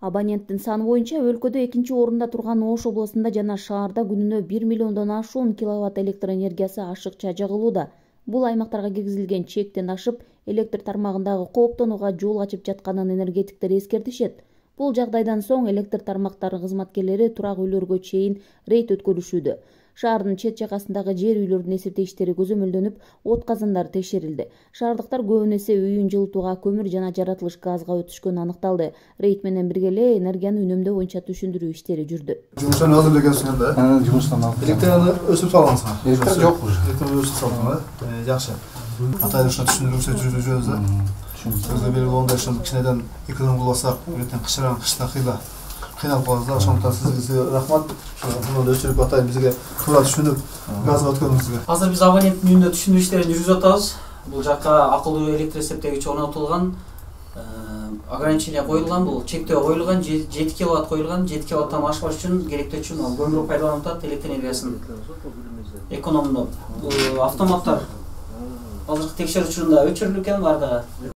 Абоненттин саны боюнча өлкөдө экинчи орунда турган Ош областында жана шаарда күнүнө 1 миллиондон ашуун киловатт электр энергиясы ашыкча жагылууда. Бул аймактарга киргизилген чектен ашып, электр тармагындагы кооптонууга жол ачып жатканын энергетиктер эскертишет. Бул жагдайдан соң электр тармактары кызматкерлери турак үйлөргө чейин рейд өткөрүшүүдө. Шаардын чет жагасындагы жер үйлөрдүн эсептөө иштери көзөмөлдөнүп, от казандары текшерилди. Шаардыктар көбүн эсе үйүн жылытууга көмүр жана жаратылыш газга өтүшкөнү аныкталды. Рейд менен бирге эле энергияны үнөмдөө боюнча түшүндүрүү иштери жүрдү. Жумуштан азырлыгысыңар да? Жумуштан алып. Электраны өсүп салгансыңар? Электр жок уже. Электраны өсүп салдыңар. Жакшы. Атайын ушуна түшүндүрүүсү жүрөбүз да. Сөзгө берип онда ушун кичинеден эконом кылбасак, эртең кышыран кышта кыйналып калабыз да. Ошондуктан сизге рахмат. Ушуну өчүрүп атайын бизге туура түшүнүп, газга өткөнүңүзгө. Азыр биз абоненттин үйүндө түшүндүрүү иштерин жүргүзүп атабыз. Бул жакка акылдуу электр эсептегич орнотулган, ограничение коюлган, бул чектөө коюлган, 7 киловатт коюлган, 7 киловаттан ашпаш үчүн керектүү үчүн көмүр пайдаланып атат, электр энергиясын экономдоп. Бул автоматтар азыркы текшерүү учурунда өчүрүлүп экен бардыгы.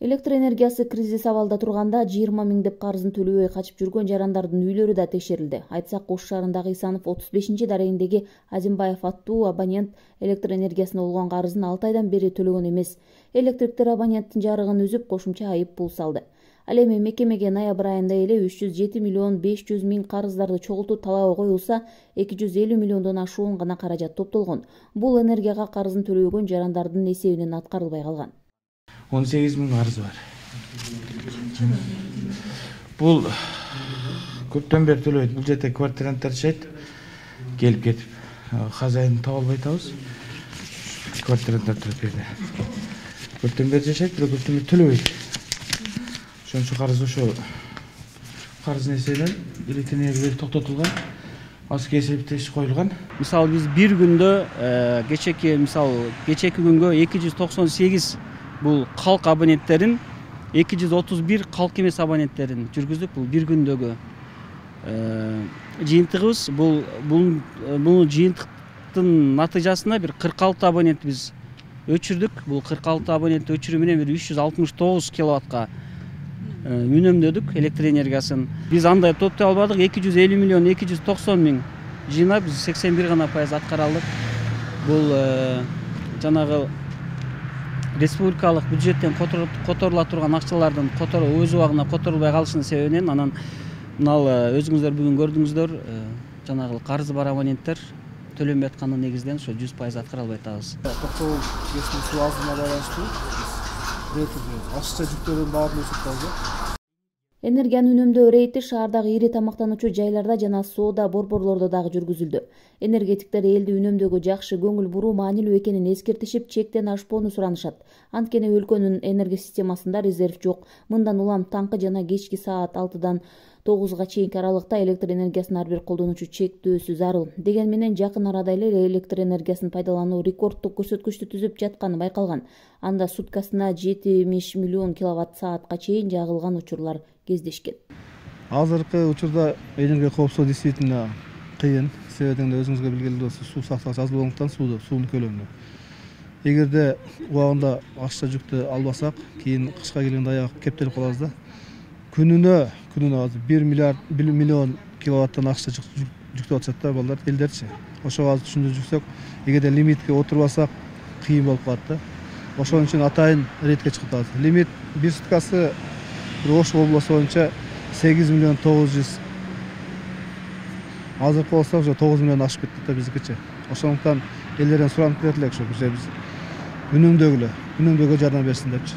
Электр энергиясы кризис абалда турганда 20 миңдеп карызын төлөбөй качып жүргөн жарандардын үйлөрү да текшерилди. Айтсак, Ош шаарындагы Исанов 35-дарегиндеги Азимбаев аттуу абонент электр энергиясына болгон карызын 6 айдан бери төлөгөн эмес. Электриктер абоненттин жарыгын үзүп, кошумча айып пул салды. Ал эми мекемеге ноябрь айында эле 307 миллион 500 миң карыздарды чогултуу талабы коюлса, 250 миллиондон ашуун гана каражат топтолгон. Бул энергияга карызын төлөбөгөн жарандардын эсебинен аткарылбай калган. 18 миң карыз бар. Бул көптөн бери төлөбөйт. Бул жерде квартиранттар жашайт. Келип кетип, хозяин таба албай атабыз. Квартиранттар турат жерде. Көптөн бери жашайт, бирок көптөн бери төлөбөйт. Ошончо карыздын эсебинен электр энергия токтотулган. Азыркы эсептеш коюлган. Мисалы биз бир күндө кечеки күнгө 298 бул калк абоненттерин, 231 калк эмес абоненттерин жүргүздүк. Бул бир күндөгү жыйынтыгыбыз. Бул жыйынтыктын натыйжасында бир 46 абонент биз өчүрдүк. Бул 46 абонент өчүрүү менен бир 369 киловаттка үнөмдөдүк электр энергиясын. Биз андай топтой албадык. 250 миллион 290 миң жыйнап, биз 81 гана пайыз аткара алдык. Бул жанагы республикалык бюджеттен которула турган акчалардын өз убагында которулбай калышынын себебинен, анан мынал өзүңүздөр бүгүн көрдүңүздөр, жанагы карызы бар абоненттер төлөнбөй атканын негизинен ошо 100% аткара албай атабыз. Токтогул кесип суу азына байланыштуу ашыкча жүктөрдүн баарын өсүп калды. Энергияны үнөмдөө рейти шаардагы ири тамактануучу жайларда жана соода борборлордо дагы жүргүзүлдү. Энергетиктер элди үнөмдөөгө жакшы көңүл буруу маанилүү экенин эскертишип, чектен ашпоону суранышат. Анткени өлкөнүн энергия системасында резерв жок. Мындан улам таңкы жана кечки саат 6-дан 9-га чейинки аралыкта электр энергиясын ар бир колдонуучу чектөөсү зарыл. Деген менен жакын арада эле электр энергиясын пайдалануу рекордтук көрсөткүчтү түзүп жатканы байкалган. Анда суткасына 70 миллион киловатт саатка чейин жагылган учурлар кездешкен. Азыркы учурда энергия коопсуздугу действительно кыйын. Себебинен өзүңүзгө билгилүү суу сактагыч аз болгондуктан суунун көлөмү. Эгерде убагында ашыкча жүктү албасак, кийин кышка келгенде аягы кептелип калабыз да. Күнүнө азыр 1 миллион киловаттан ашыкча жүктөп атышат да балдар, элдерчи. Ошого азыр түшүндүрүп жүрсөк, эгерде лимитке отурбасак кыйын болуп калат да. Ошон үчүн атайын рейдке чыгып атабыз. Лимит бир суткасы Ош областы боюнча 8 миллион 900. Азыр болсо уже 9 миллион ашып кетти да биздикичи. Ошондуктан элдерден суранып келет элек ошо биз үнөмдөөгө жардам берсин депчи.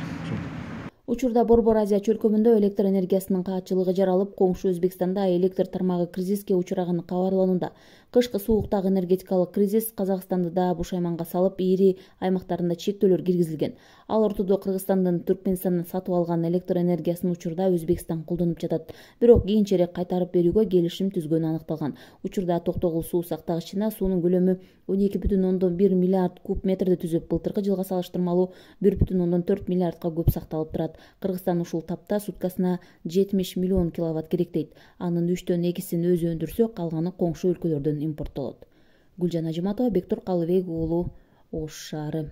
Учурда Борбор Азия чөлкөмүндө электр энергиясынын каатчылыгы жаралып, коңшу Өзбекстанда электр тармагы кризиске учураганы кабарланууда. Кышкы сууктагы энергетикалык кризис Казакстанды да бушайманга салып, ири аймактарында чектөөлөр киргизилген. Ал ортодо Кыргызстандын Түркменистандан сатып алган электр энергиясын учурда Өзбекстан колдонуп жатат. Бирок кийинчерээк кайтарып берүүгө келишим түзгөнү аныкталган. Учурда Токтогул суу сактагычына суунун көлөмү 12,1 миллиард куб метрди түзүп, былтыркы жылга салыштырмалуу 1,4 миллиардка көп сакталып турат. Кыргызстан ушул тапта суткасына 70 миллион киловатт керектейт. Анын 3/2-син өзү өндүрсө, калганы коңшу өлкөлөрдөн импорттолот. Гүлжан Ажиматова, Бектур Калыбек уулу, Ош шаары.